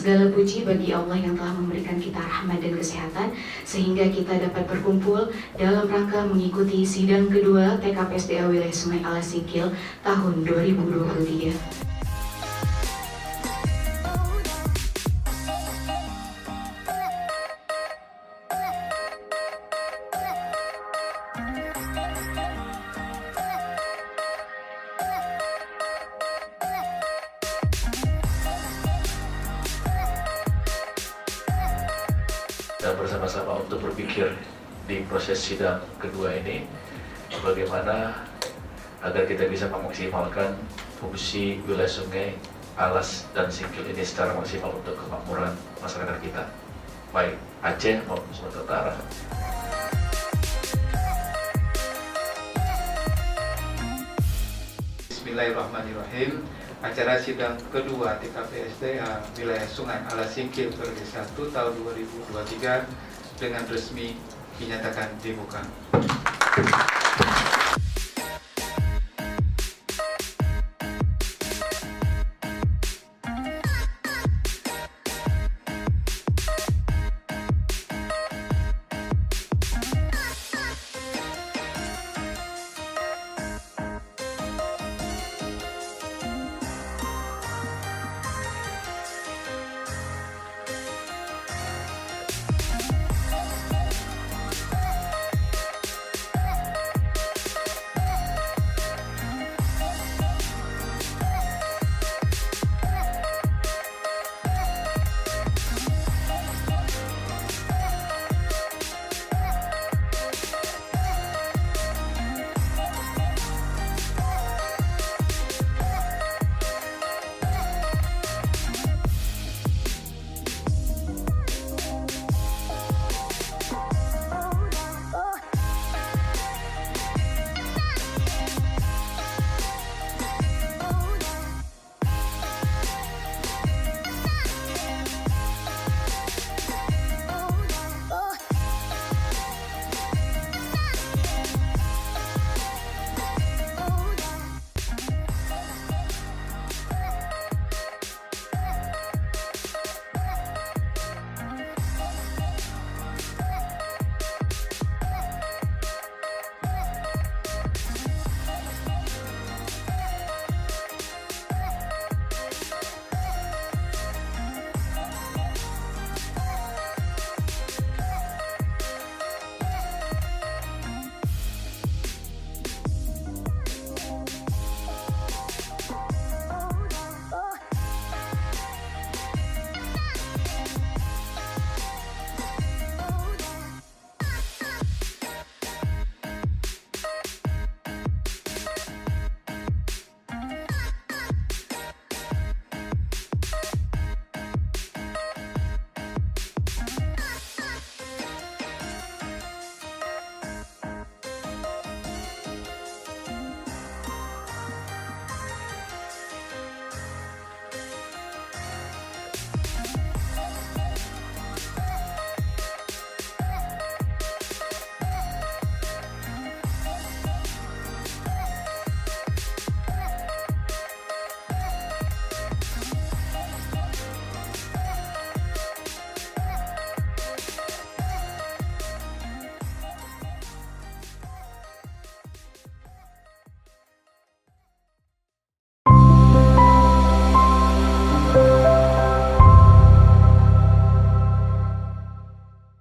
Segala puji bagi Allah yang telah memberikan kita rahmat dan kesehatan sehingga kita dapat berkumpul dalam rangka mengikuti sidang kedua TKPSDA Wilayah Sungai Alas Singkil tahun 2023. Dan bersama-sama untuk berpikir di proses sidang kedua ini bagaimana agar kita bisa memaksimalkan fungsi wilayah Sungai Alas dan Singkil ini secara maksimal untuk kemakmuran masyarakat kita, baik Aceh maupun Sumatera Utara. Bismillahirrahmanirrahim. Acara sidang kedua TKPSDA Wilayah Sungai Alas Singkil periode 1 tahun 2023 dengan resmi dinyatakan dibuka.